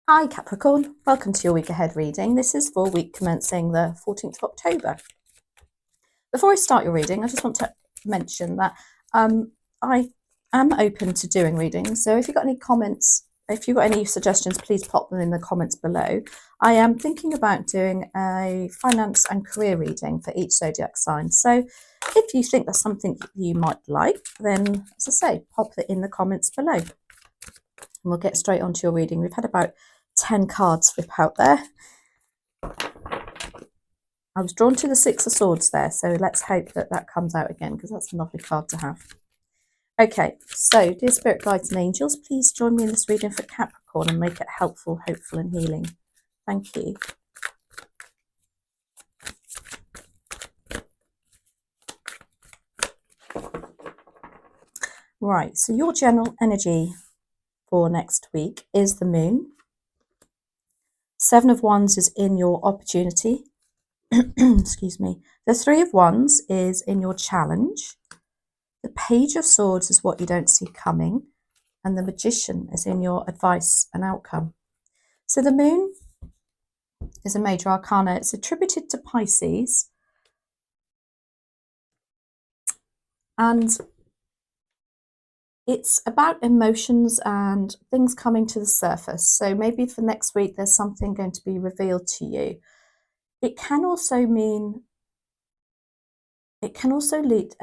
Hi Capricorn, welcome to your week ahead reading. This is for week commencing the 14th of October. Before I start your reading, I just want to mention that I am open to doing readings. So if you've got any comments, if you've got any suggestions, please pop them in the comments below. I am thinking about doing a finance and career reading for each zodiac sign. So if you think that's something you might like, then as I say, pop it in the comments below. And we'll get straight on to your reading. We've had about 10 cards flip out there. I was drawn to the Six of Swords there, so let's hope that that comes out again, because that's a lovely card to have. Okay, so dear spirit guides and angels, please join me in this reading for Capricorn and make it helpful, hopeful and healing. Thank you. Right, so your general energy for next week is the moon. Seven of Wands is in your opportunity. Excuse me. The Three of Wands is in your challenge. The Page of Swords is what you don't see coming. And the Magician is in your advice and outcome. So the moon is a major arcana. It's attributed to Pisces. And it's about emotions and things coming to the surface. So maybe for next week, there's something going to be revealed to you. It can also mean, it can also lead,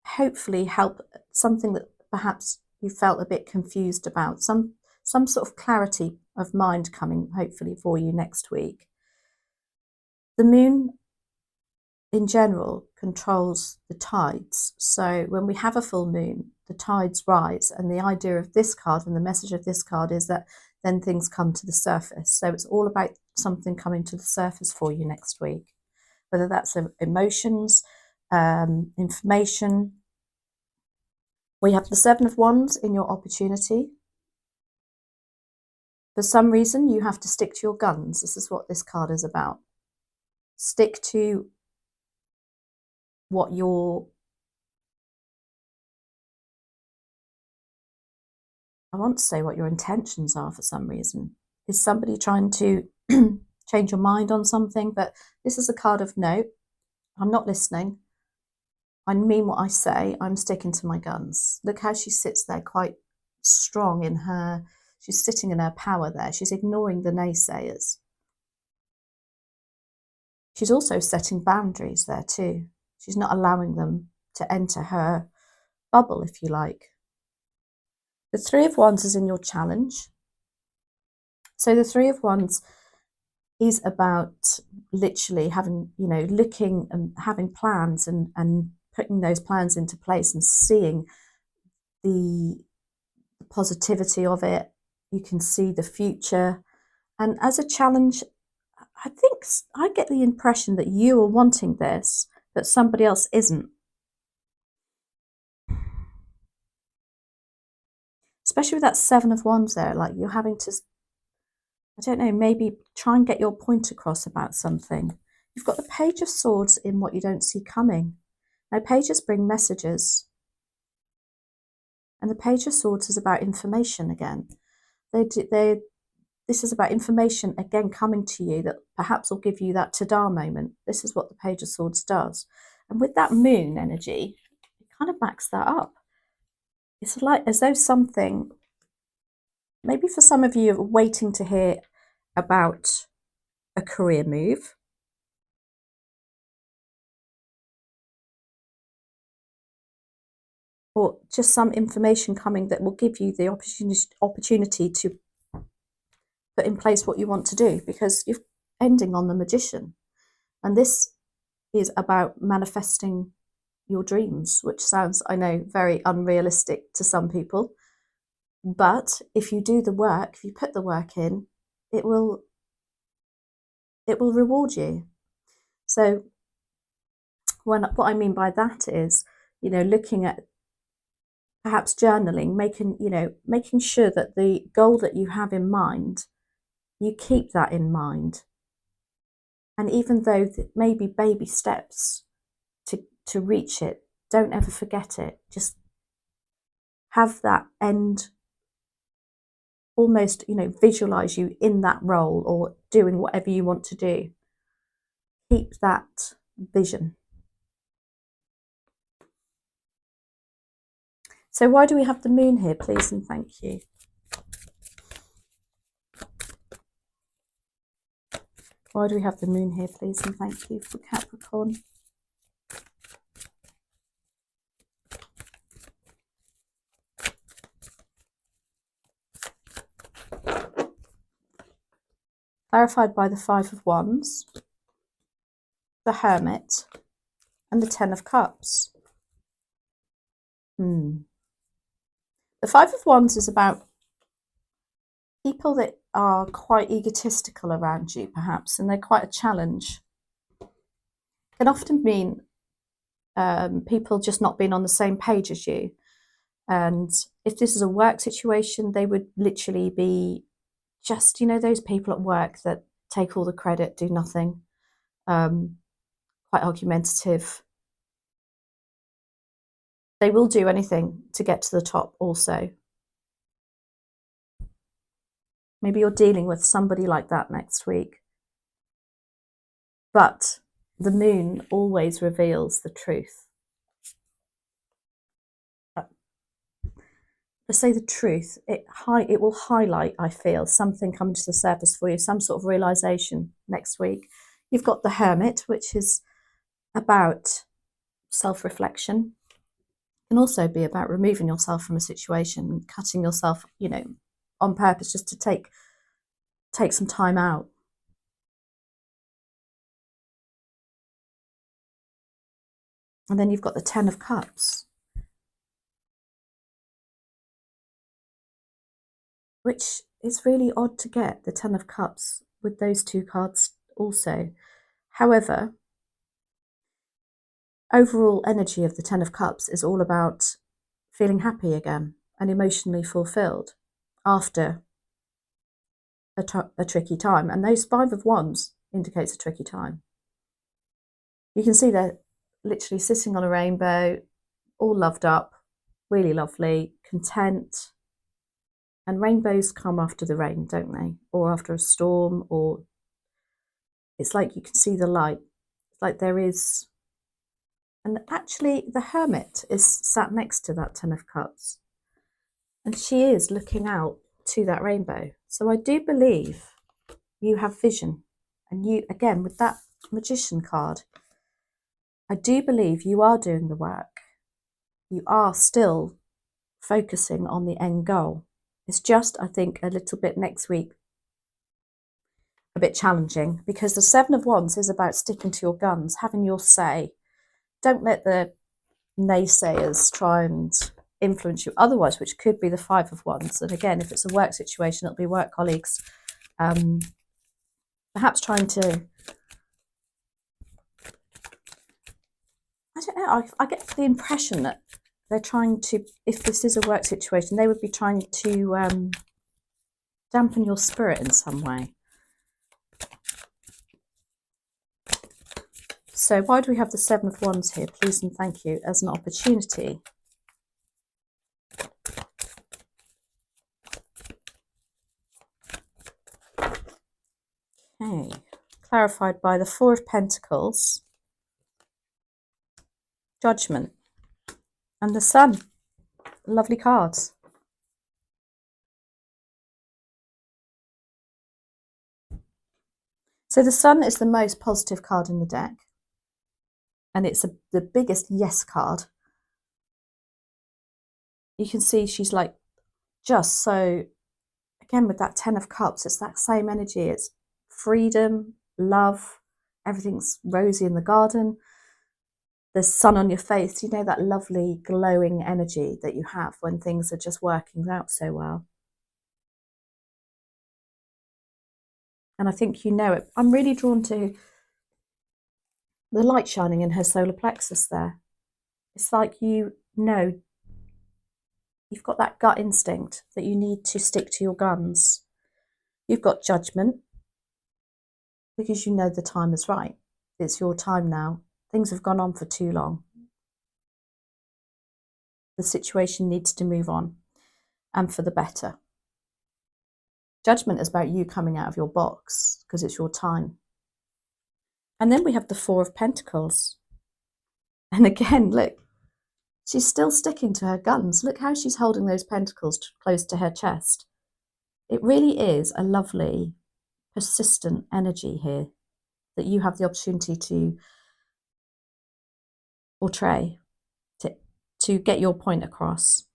hopefully help something that perhaps you felt a bit confused about, some sort of clarity of mind coming hopefully for you next week. The moon in general controls the tides. So when we have a full moon, the tides rise, and the idea of this card and the message of this card is that then things come to the surface. So it's all about something coming to the surface for you next week, whether that's emotions, information. We have the Seven of Wands in your opportunity. For some reason, you have to stick to your guns. This is what this card is about. Stick to what your, I want to say what your intentions are for some reason. Is somebody trying to change your mind on something? But this is a card of no, I'm not listening. I mean what I say. I'm sticking to my guns. Look how she sits there quite strong in her, she's sitting in her power there. She's ignoring the naysayers. She's also setting boundaries there too. She's not allowing them to enter her bubble, if you like. The Three of Wands is in your challenge. So the Three of Wands is about literally having, looking and having plans and putting those plans into place and seeing the positivity of it. You can see the future. And as a challenge, I think I get the impression that you are wanting this, but somebody else isn't. Especially with that Seven of Wands there, like you're having to, I don't know, maybe try and get your point across about something. You've got the Page of Swords in what you don't see coming. Now, pages bring messages. And the Page of Swords is about information again. This is about information again coming to you that perhaps will give you that ta-da moment. This is what the Page of Swords does. And with that moon energy, it kind of backs that up. It's like as though something, maybe for some of you, are waiting to hear about a career move. Or just some information coming that will give you the opportunity to put in place what you want to do, because you're ending on the Magician. And this is about manifesting your dreams, which sounds, I know, very unrealistic to some people. But if you do the work, if you put the work in, it will reward you. So what I mean by that is, looking at perhaps journaling, making sure that the goal that you have in mind, you keep that in mind. And even though maybe baby steps to reach it, don't ever forget it. Just have that end almost, visualize you in that role or doing whatever you want to do. Keep that vision. So why do we have the moon here, please and thank you? Why do we have the moon here, please and thank you, for Capricorn? Clarified by the Five of Wands, the Hermit, and the Ten of Cups. The Five of Wands is about people that are quite egotistical around you, perhaps, and they're quite a challenge. Can often mean people just not being on the same page as you. And if this is a work situation, they would literally be just, those people at work that take all the credit, do nothing, quite argumentative. They will do anything to get to the top also. Maybe you're dealing with somebody like that next week. But the moon always reveals the truth. To say the truth, it will highlight, I feel, something coming to the surface for you, some sort of realization next week. You've got the Hermit, which is about self-reflection. It can also be about removing yourself from a situation, cutting yourself, on purpose, just to take some time out. And then you've got the Ten of Cups, which is really odd to get, the Ten of Cups, with those two cards also. However, overall energy of the Ten of Cups is all about feeling happy again and emotionally fulfilled after a tricky time. And those Five of Wands indicates a tricky time. You can see they're literally sitting on a rainbow, all loved up, really lovely, content. And rainbows come after the rain, don't they? Or after a storm, or it's like you can see the light. It's like there is. And actually, the Hermit is sat next to that Ten of Cups. And she is looking out to that rainbow. So I do believe you have vision. And you, again, with that Magician card, I do believe you are doing the work. You are still focusing on the end goal. It's just, I think, a little bit next week, a bit challenging, because the Seven of Wands is about sticking to your guns, having your say. Don't let the naysayers try and influence you otherwise, which could be the Five of Wands. And again, if it's a work situation, it'll be work colleagues, perhaps trying to, I don't know, I get the impression that they're trying to, if this is a work situation, they would be trying to dampen your spirit in some way. So why do we have the Seven of Wands here, please and thank you, as an opportunity? Okay, clarified by the Four of Pentacles, Judgment, and the Sun. Lovely cards. So the Sun is the most positive card in the deck, and it's the biggest yes card. You can see she's like just so, again, with that Ten of Cups, it's that same energy. It's freedom, love, everything's rosy in the garden. There's sun on your face, that lovely glowing energy that you have when things are just working out so well. And I think you know it. I'm really drawn to the light shining in her solar plexus there. It's like you've got that gut instinct that you need to stick to your guns. You've got judgment because you know the time is right. It's your time now. Things have gone on for too long. The situation needs to move on, and for the better. Judgment is about you coming out of your box because it's your time. And then we have the Four of Pentacles. And again, look, she's still sticking to her guns. Look how she's holding those pentacles close to her chest. It really is a lovely, persistent energy here that you have the opportunity to portray, to get your point across.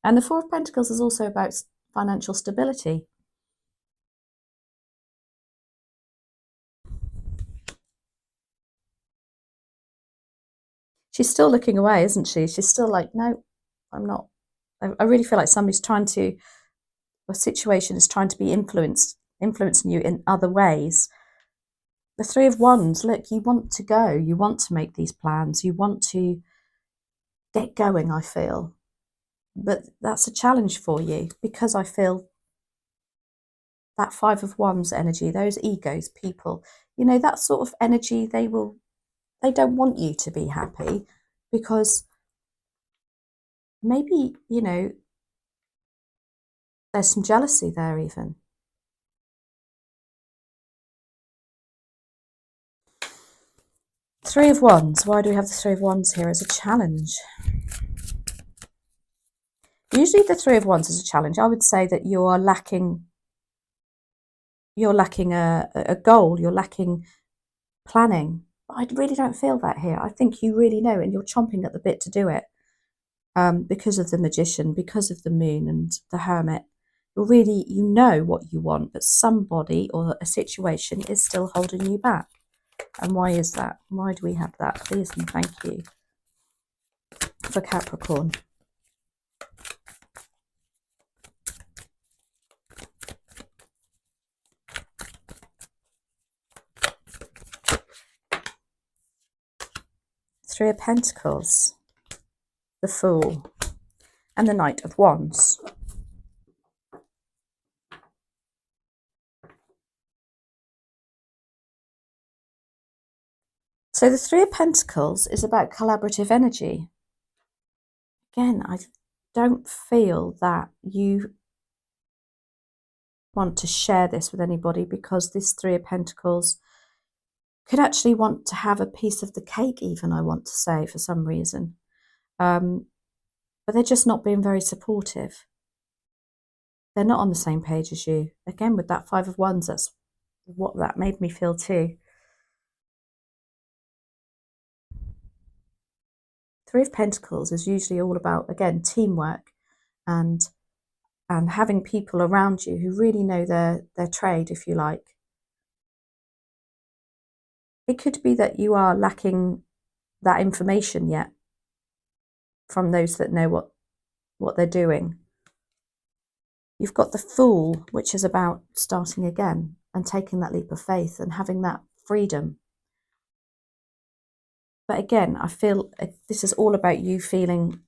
And the Four of Pentacles is also about financial stability. She's still looking away, isn't she? She's still like, no, I'm not. I really feel like somebody's trying to, a situation is trying to be influencing you in other ways. The Three of Wands, look, you want to go, you want to make these plans, you want to get going, I feel. But that's a challenge for you because I feel that Five of Wands energy, those egos, people, you know, that sort of energy, they don't want you to be happy because maybe, you know, there's some jealousy there even. Three of Wands. Why do we have the Three of Wands here as a challenge? Usually the Three of Wands is a challenge. I would say that you're lacking a goal, you're lacking planning. But I really don't feel that here. I think you really know and you're chomping at the bit to do it. Because of the Magician, because of the Moon and the Hermit. You know what you want, but somebody or a situation is still holding you back. And why is that? Why do we have that? Please and thank you. For Capricorn. Three of Pentacles. The Fool. And the Knight of Wands. So the Three of Pentacles is about collaborative energy. Again, I don't feel that you want to share this with anybody because this Three of Pentacles could actually want to have a piece of the cake even, I want to say, for some reason. But they're just not being very supportive. They're not on the same page as you. Again, with that Five of Wands, that's what that made me feel too. Three of Pentacles is usually all about, again, teamwork and having people around you who really know their trade, if you like. It could be that you are lacking that information yet from those that know what they're doing. You've got the Fool, which is about starting again and taking that leap of faith and having that freedom. But again, I feel this is all about you feeling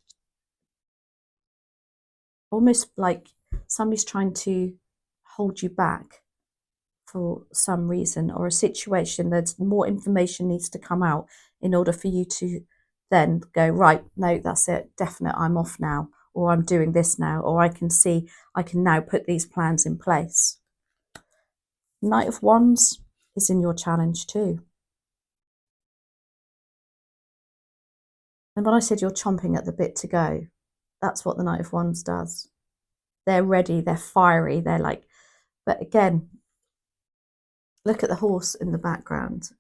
almost like somebody's trying to hold you back for some reason or a situation. There's more information needs to come out in order for you to then go, right, no, that's it, definite, I'm off now, or I'm doing this now, or I can see I can now put these plans in place. Knight of Wands is in your challenge too. And when I said you're chomping at the bit to go, that's what the Knight of Wands does. They're ready, they're fiery, they're like, but again, look at the horse in the background.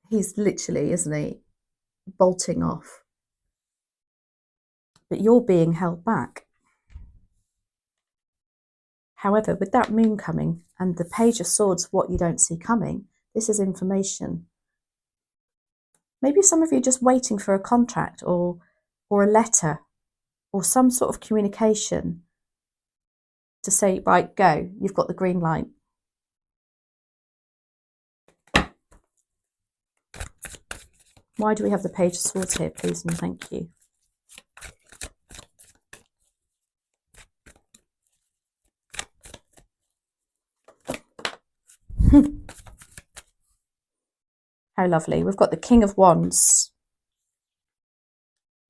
He's literally, isn't he, bolting off. But you're being held back. However, with that moon coming and the Page of Swords, what you don't see coming, this is information. Maybe some of you are just waiting for a contract or a letter or some sort of communication to say, right, go, you've got the green light. Why do we have the Page of Swords here, please and thank you? How lovely. We've got the King of Wands.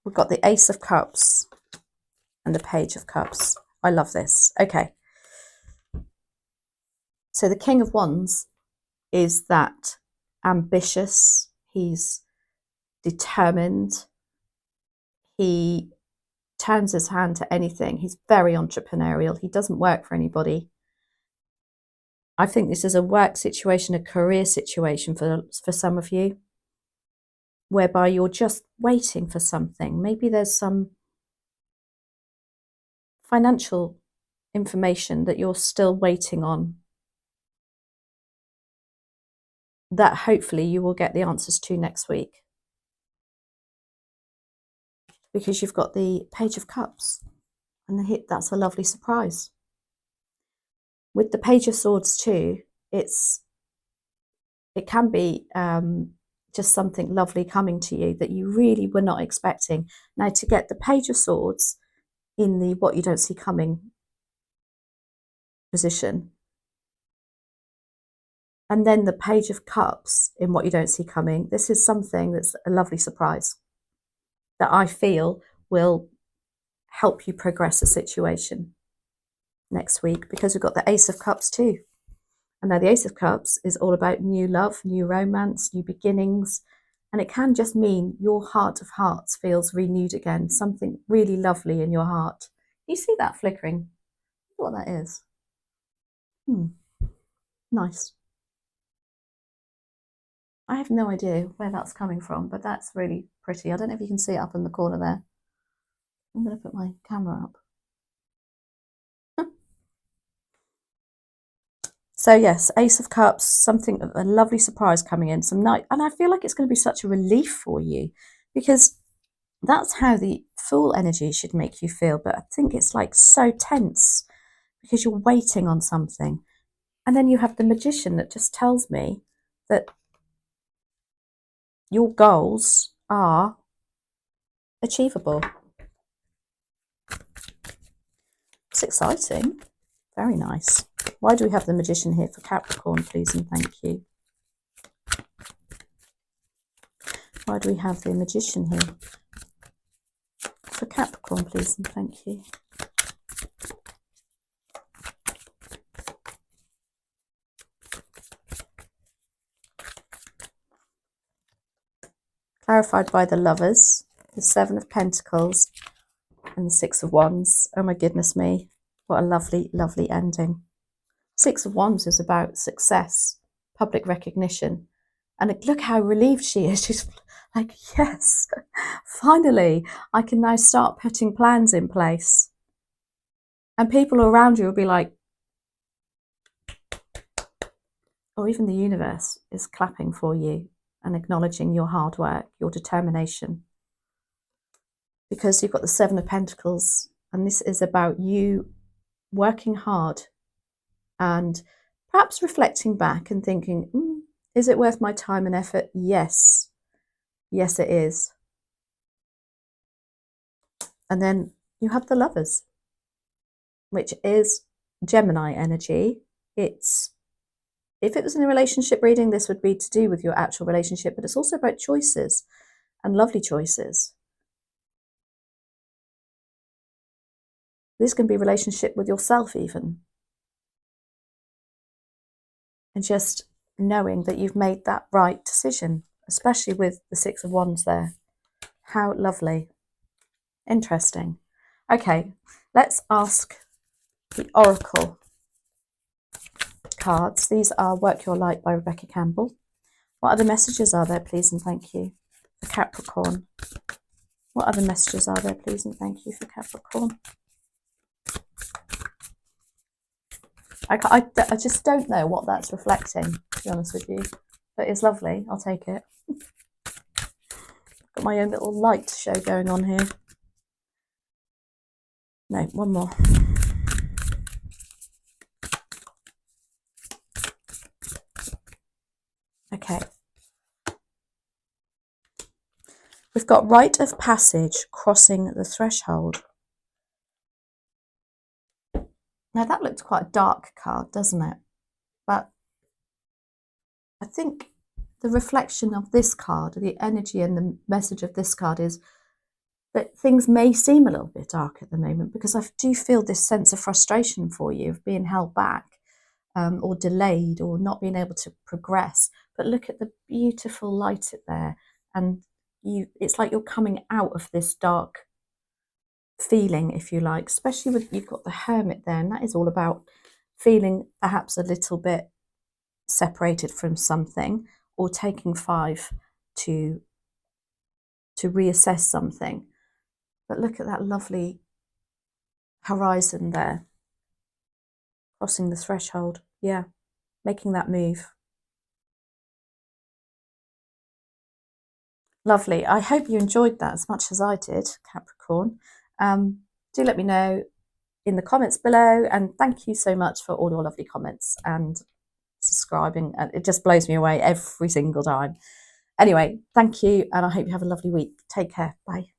We've got the Ace of Cups and the Page of Cups. I love this. Okay. So the King of Wands is that ambitious, he's determined, he turns his hand to anything, he's very entrepreneurial, he doesn't work for anybody. I think this is a work situation, a career situation for some of you, whereby you're just waiting for something. Maybe there's some financial information that you're still waiting on, that hopefully you will get the answers to next week. Because you've got the Page of Cups, and that's a lovely surprise. With the Page of Swords too, it can be just something lovely coming to you that you really were not expecting. Now, to get the Page of Swords in the what you don't see coming position, and then the Page of Cups in what you don't see coming, this is something that's a lovely surprise that I feel will help you progress a situation next week, because we've got the Ace of Cups too. And now the Ace of Cups is all about new love, new romance, new beginnings. And it can just mean your heart of hearts feels renewed again, something really lovely in your heart. You see that flickering? What that is? Nice. I have no idea where that's coming from, but that's really pretty. I don't know if you can see it up in the corner there. I'm going to put my camera up. So yes, Ace of Cups, something, a lovely surprise coming in, some night, and I feel like it's going to be such a relief for you, because that's how the Fool energy should make you feel. But I think it's like so tense because you're waiting on something. And then you have the Magician that just tells me that your goals are achievable. It's exciting. Very nice. Why do we have the Magician here for Capricorn, please and thank you? Why do we have the Magician here for Capricorn, please and thank you? Clarified by the Lovers, the Seven of Pentacles, and the Six of Wands. Oh my goodness me, what a lovely, lovely ending. Six of Wands is about success, public recognition. And look how relieved she is. She's like, yes, finally, I can now start putting plans in place. And people around you will be like, or even the universe is clapping for you and acknowledging your hard work, your determination. Because you've got the Seven of Pentacles, and this is about you working hard and perhaps reflecting back and thinking, is it worth my time and effort? Yes. Yes, it is. And then you have the Lovers, which is Gemini energy. If it was in a relationship reading, this would be to do with your actual relationship, but it's also about choices and lovely choices. This can be a relationship with yourself even. And just knowing that you've made that right decision, especially with the Six of Wands there. How lovely. Interesting. Okay, let's ask the Oracle cards. These are Work Your Light by Rebecca Campbell. What other messages are there, please and thank you, for Capricorn? What other messages are there, please and thank you, for Capricorn? I just don't know what that's reflecting, to be honest with you. But it's lovely. I'll take it. Got my own little light show going on here. No, one more. Okay. We've got Rite of Passage, Crossing the Threshold. Now that looks quite a dark card, doesn't it? But I think the reflection of this card, the energy and the message of this card is that things may seem a little bit dark at the moment, because I do feel this sense of frustration for you, of being held back. or delayed or not being able to progress. But look at the beautiful light there, and it's like you're coming out of this dark feeling, if you like, especially with you've got the Hermit there, and that is all about feeling perhaps a little bit separated from something, or taking 5 to reassess something. But look at that lovely horizon there, crossing the threshold. Yeah, making that move. Lovely. I hope you enjoyed that as much as I did, Capricorn. Do let me know in the comments below, and thank you so much for all your lovely comments and subscribing. It just blows me away every single time. Anyway, thank you, and I hope you have a lovely week. Take care. Bye.